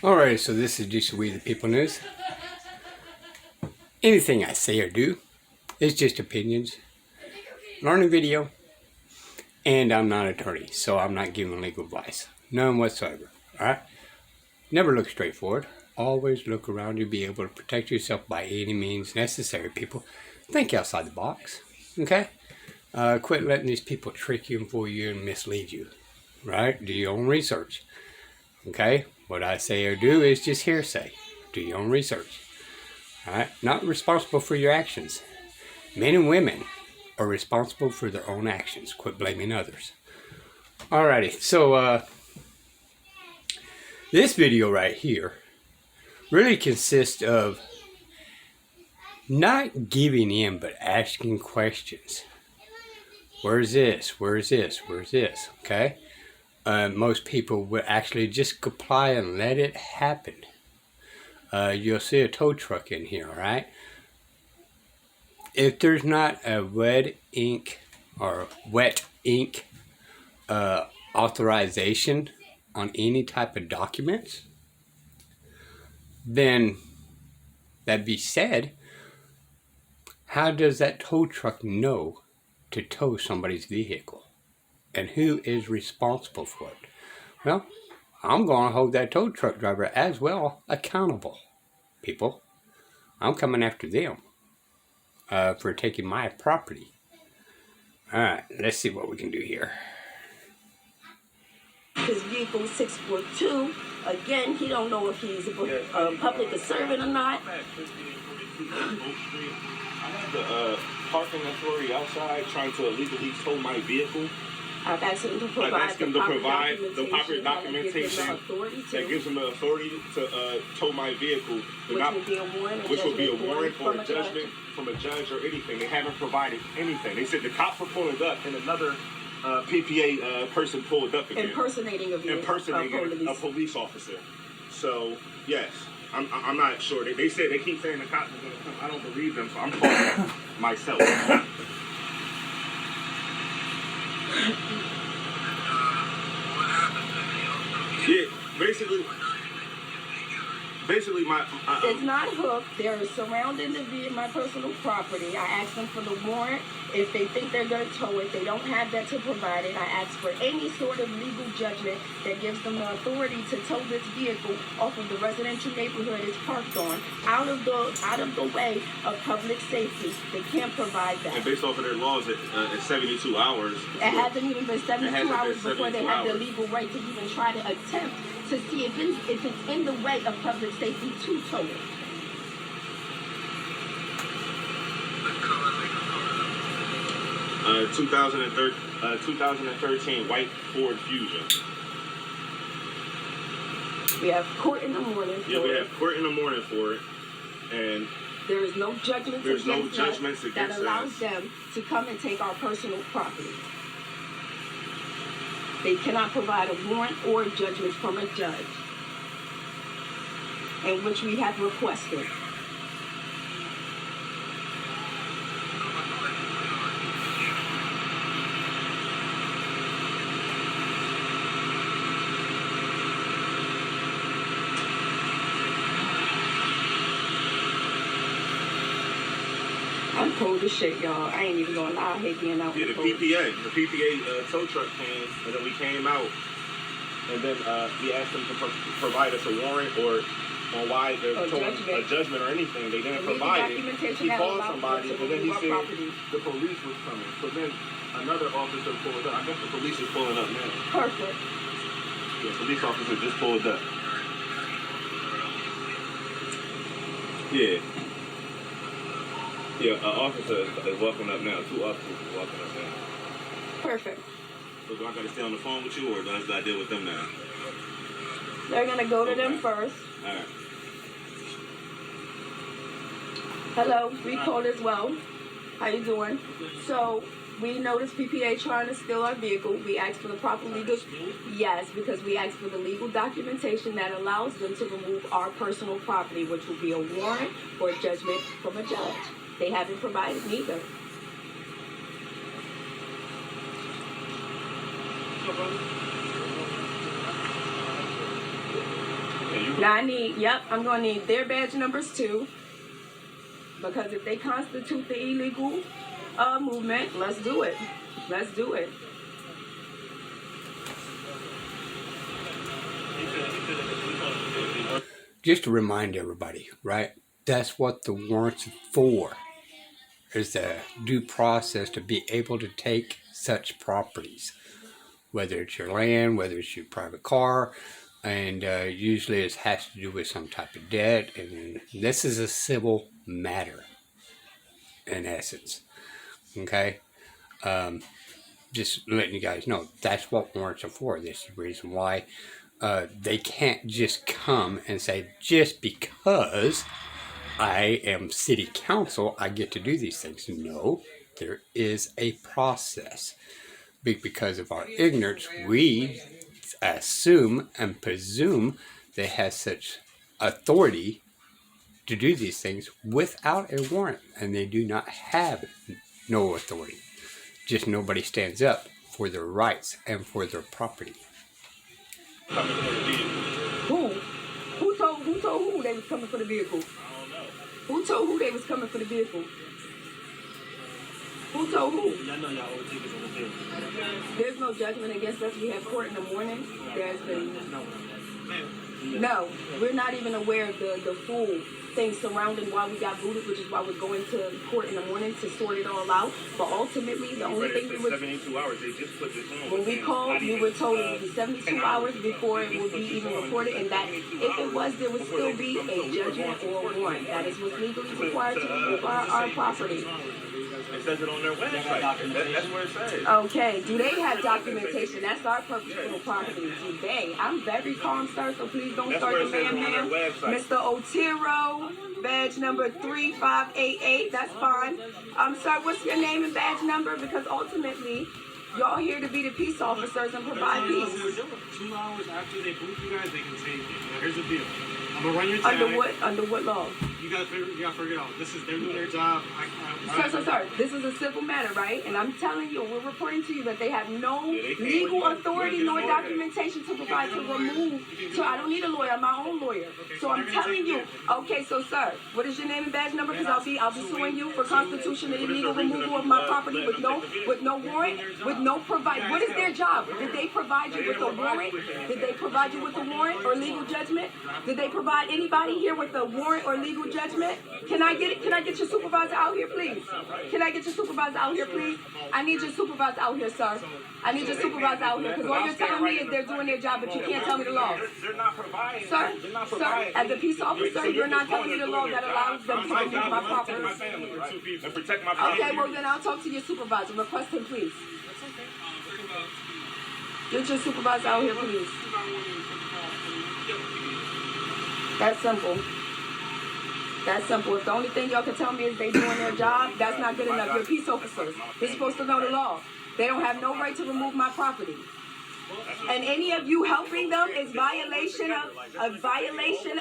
Alright, so this is just We the People News. Anything I say or do is just opinions, learning video, and I'm not an attorney, so I'm not giving legal advice. None whatsoever. Alright? Never look straight forward. Always look around you, be able to protect yourself by any means necessary, people. Think outside the box. Okay? Quit letting these people trick you and fool you and mislead you. Right? Do your own research. Okay? What I say or do is just hearsay. Do your own research. Alright? Not responsible for your actions. Men and women are responsible for their own actions. Quit blaming others. Alrighty, so this video right here really consists of not giving in but asking questions. Where's this? Where's this? Where's this? Okay? Most people would actually just comply and let it happen. You'll see a tow truck in here, alright? If there's not a wet ink authorization on any type of documents, then that be said, how does that tow truck know to tow somebody's vehicle? And who is responsible for it? Well, I'm going to hold that tow truck driver as well accountable, people. I'm coming after them for taking my property. Alright, let's see what we can do here. His vehicle 642. Again, he don't know if he's a public servant or not. I have the parking authority outside trying to illegally tow my vehicle. I've asked him to provide the proper documentation that gives him the authority to tow my vehicle, which would be a warrant or a judgment from a judge or anything. They haven't provided anything. They said the cops were pulling up and another PPA person pulled up again. Impersonating a police officer. So, yes, I'm not sure. They said, they keep saying the cops are going to come. I don't believe them, so I'm calling myself. Yeah, basically it's not hooked. They're surrounding my personal property. I asked them for the warrant. If they think they're going to tow it, they don't have that to provide it. I asked for any sort of legal judgment that gives them the authority to tow this vehicle off of the residential neighborhood it's parked on, out of the way of public safety. They can't provide that. And based off of their laws, it's 72 hours. It hasn't even been 72 hours before they have the legal right to even try to attempt to see if it's in the way of public safety to tow it. Uh, 2013 white Ford Fusion. We have court in the morning for it. Yeah, we have court in the morning for it. And there is no judgment that allows them to come and take our personal property. They cannot provide a warrant or a judgment from a judge, in which we have requested. I'm cold as shit, y'all. I ain't even gonna lie. I hate being out. Yeah, the PPA tow truck came, and then we came out, and then we asked them to provide us a warrant or on why they're towing a judgment or anything. They didn't provide it. He called somebody, and then he said the police was coming. So then another officer pulled up. I guess the police is pulling up now. Perfect. Yeah, police officer just pulled up. Yeah. Yeah, an officer is walking up now. 2 officers are walking up now. Perfect. So do I got to stay on the phone with you, or do I deal with them now? They're going to go to them first. All right. Hello, we called as well. How you doing? So, we noticed PPA trying to steal our vehicle. We asked for the proper legal... Yes, because we asked for the legal documentation that allows them to remove our personal property, which will be a warrant or a judgment from a judge. They haven't provided neither. Yeah, you Now I'm going to need their badge numbers too. Because if they constitute the illegal movement, let's do it. Let's do it. Just to remind everybody, right? That's what the warrant's for. Is the due process to be able to take such properties, whether it's your land, whether it's your private car, and usually it has to do with some type of debt, and this is a civil matter in essence. Okay, just letting you guys know that's what warrants are for. This is the reason why they can't just come and say, just because I am city council, I get to do these things. No, there is a process. Because of our ignorance, we assume and presume they have such authority to do these things without a warrant, and they do not have no authority. Just nobody stands up for their rights and for their property. Who? Who told who they was coming for the vehicle? Who told who they was coming for the vehicle? Who told who? Y'all know y'all owe tickets on the bill. There's no judgment against us. We have court in the morning. There's been no. We're not even aware of the full thing surrounding why we got booted, which is why we're going to court in the morning to sort it all out. But ultimately, the only thing we were 72 hours. They just put this on. when we called, we were told it would be 72 hours before it would be even reported, and that if it was, there would still be a judgment or a warrant. That is what's legally required to remove our property. It says it on their website. That's where it says. Okay, do they have documentation? That's our purposeful property. Do they? I'm very calm, sir, so please don't start the man. Mr. Otero, badge number 3588. That's fine. Sir, what's your name and badge number? Because ultimately, y'all here to be the peace officers and provide peace. 2 hours after they boot you guys, they can take it. Now, here's the deal. I'm gonna run your tag. Under what law? You gotta figure it out. They're doing their job. Sir, this is a civil matter, right? And I'm telling you, we're reporting to you that they have no legal authority nor documentation to provide to remove. So I don't need a lawyer. I'm my own lawyer. So I'm telling you. Okay, so sir, what is your name and badge number? Because I'll be suing you for constitutional illegal removal of my property with no warrant, with no provide. What is their job? Did they provide you with a warrant? Did they provide you with a warrant or legal judgment? Did they provide anybody here with a warrant or legal judgment? Can I get your supervisor out here, please? Can I get your supervisor out here, please? I need your supervisor out here, sir. I need your supervisor out here, because all you're telling me is they're doing their job, but you can't tell me the law. They're not providing. Sir, as a peace officer, you're not telling me the law that allows them to remove my property. And protect my property. Okay, well then I'll talk to your supervisor. Request him, please. Get your supervisor out here, please. That's simple. That's simple. If the only thing y'all can tell me is they doing their job, that's not good enough. You're peace officers. You're supposed to know the law. They don't have no right to remove my property. And any of you helping them is a violation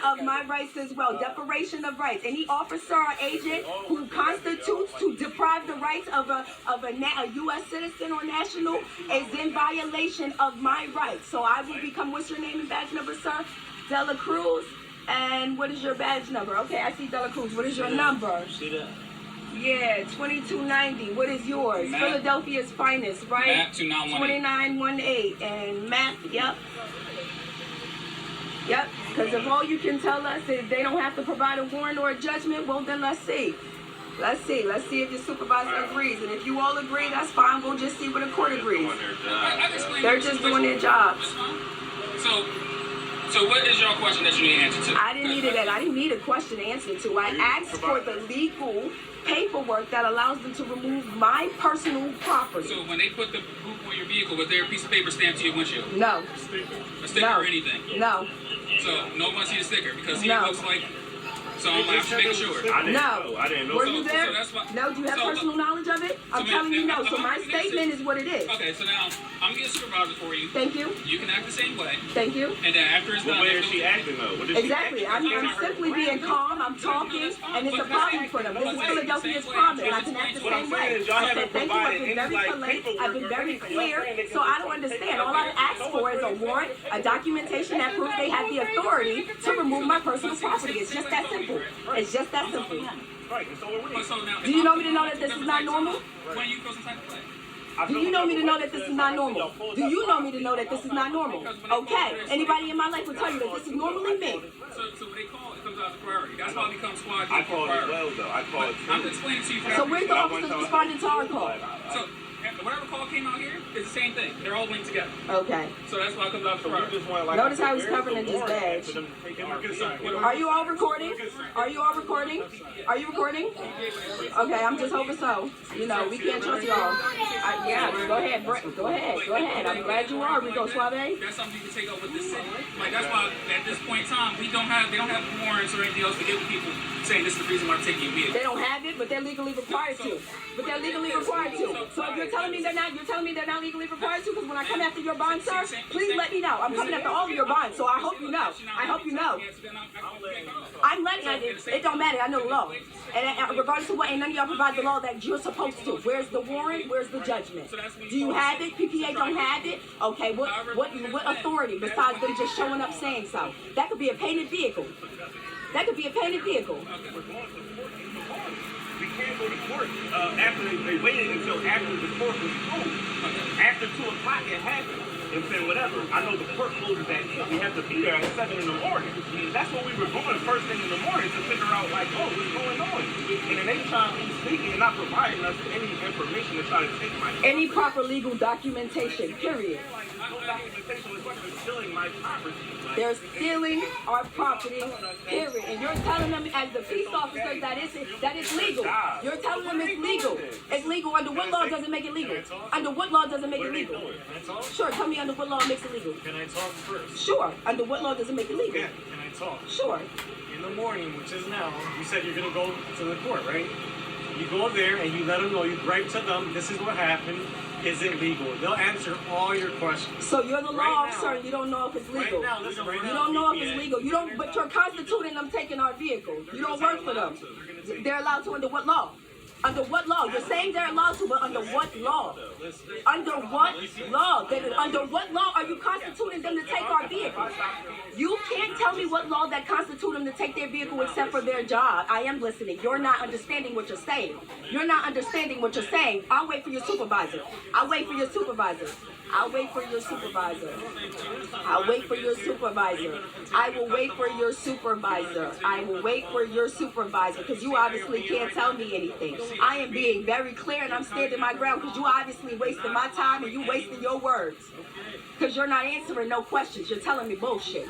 of my rights as well. Deprivation of rights. Any officer or agent who constitutes to deprive the rights of a U.S. citizen or national is in violation of my rights. So I will become, what's your name and badge number, sir? Dela Cruz. And what is your badge number? Okay, I see Dela Cruz. What is your number? Yeah, 2290. What is yours? Matt. Philadelphia's finest, right? Matt 2918. And Matt, yep. Yep, because if all you can tell us is they don't have to provide a warrant or a judgment, well then let's see. Let's see if your supervisor agrees. And if you all agree, that's fine. We'll just see what the court agrees. They're just doing their jobs. So what is your question that you need an answer to? I didn't need a question answered to. I asked for the legal paperwork that allows them to remove my personal property. So when they put the boot on your vehicle, was there a piece of paper stamped to your windshield? No. A sticker or anything? No. So no one see the sticker because he looks like So I'm making sure. I didn't No. know. I didn't know. Were So- you there? so that's why- No, do you have so- personal knowledge of it? I'm so telling you no. So my I'm statement is what it is. Okay, so now I'm getting supervisor for you. Thank you. You can act the same way, Thank you. and then after it's Well, done, where is she acting though? What is Exactly. She I'm simply being calm. I'm talking, and it's a problem for them. This is Philadelphia's problem, and I can act the What I'm same saying way. is y'all I haven't said thank you. I've provided been any, very like, polite. paperwork I've been or very anything. clear, so I don't understand. All I asked for is a warrant, a documentation that proves they have the authority to remove my personal property. It's just that simple. It's just that simple. Right, and so are we. But so now, Do you know me to know that this is not normal? When you feel some type of way. Do you know me to know that this is not normal? Do you know me to know that this is not normal? Okay. Anybody in my life will tell you that this is normally me. So when they call, it comes out as a priority. That's why we become squad. I called as well though. I called I'm too. explaining to you. So where's the officers responding to our call? So whatever call came out here, it's the same thing. They're all linked together. Okay. So that's why it comes out as a So we priority. just want, like, Notice how he's where's covering the in his warrant badge. for them to take our vehicle? Are you all recording? Are you all recording? Are you recording? Okay, I'm just hoping so. You know, we can't trust y'all. Yeah, go ahead, Brett. Go ahead. Go ahead. I'm glad you are. Rico Suave. That's something you can take up with the city. Like that's why at this point in time they don't have warrants or anything else to give people saying this is the reason why I'm taking your vehicle. They don't have it, but they're legally required to. But they're legally required to. So if you're telling me they're not legally required to, because when I come after your bond, sir, please let me know. I'm coming after all of your bonds, so I hope you know. I hope you know. I'm letting it don't matter. I know the law. And regardless of what, ain't none of y'all provide the law that you're supposed to. Where's the warrant? Where's the judgment? Do you have it? PPA don't have it? Okay, what authority besides them just showing up saying so? That could be a painted vehicle. That could be a painted vehicle. We can't go to court after they waited until after the court was closed. After 2 o'clock it happened. And saying whatever. I know the court closes at 8. We have to be there at 7 in the morning. That's what we were doing first thing in the morning to figure out like, oh, what's going on? And then they try to be sneaky and not providing us any information to try to take my Any proper legal documentation, period. no documentation was like they're stealing my property. Like, They're stealing our property, period. And you're telling them as the peace officers that it's legal. You're telling them it's legal. It's legal. Under what law does it make it legal? Under what law does it make it legal? Can I talk? Sure, tell me under what law it makes it legal. Can I talk first? Sure, under what law does it make it legal? Can I talk? Sure. In the morning, which is now, you said you're gonna go to the court, right? You go there and you let them know, you write to them, this is what happened, is it legal? They'll answer all your questions. So you're the law Right officer now. and you don't know if it's legal. Right now, listen, right now. You don't know if PPA. it's legal. You don't, but you're constituting them taking our vehicle. You don't work for them. They're allowed to under what law? Under what law? You're saying they're allowed to, but under what law? Under what law? Under what law are you constituting them to take our vehicle? You can't tell me what law that constitutes them to take their vehicle except for their job. I am listening. You're not understanding what you're saying. You're not understanding what you're saying. I'll wait for your supervisor. I'll wait for your supervisor. I'll wait for your supervisor. I'll wait for your supervisor. I will wait for your supervisor. I will wait for your supervisor because you obviously can't tell me anything. I am being very clear and I'm standing my ground because you obviously wasting my time and you wasting your words. Because you're not answering no questions. You're telling me bullshit.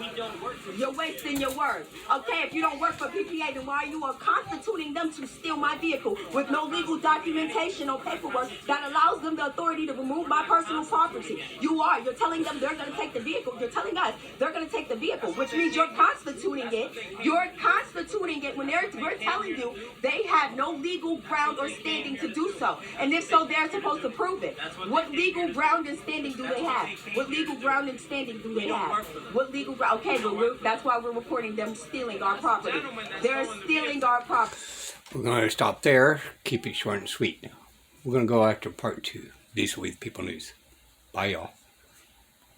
You're wasting your words. Okay, if you don't work for PPA, then why you are constituting them to steal my vehicle with no legal documentation or paperwork that allows them the authority to remove my personal property? You are. You're telling them they're going to take the vehicle. You're telling us they're going to take the vehicle, which means you're constituting it. You're constituting it when we're telling you they have no legal ground or standing to do so. And if so, they're supposed to prove it. What legal ground and standing do they have? What legal ground and standing do they have? What legal ground? Okay, but that's why we're reporting them stealing our property. They're stealing our property. We're going to stop there. Keep it short and sweet. We're going to go after part 2. These are We the People News. Bye, y'all.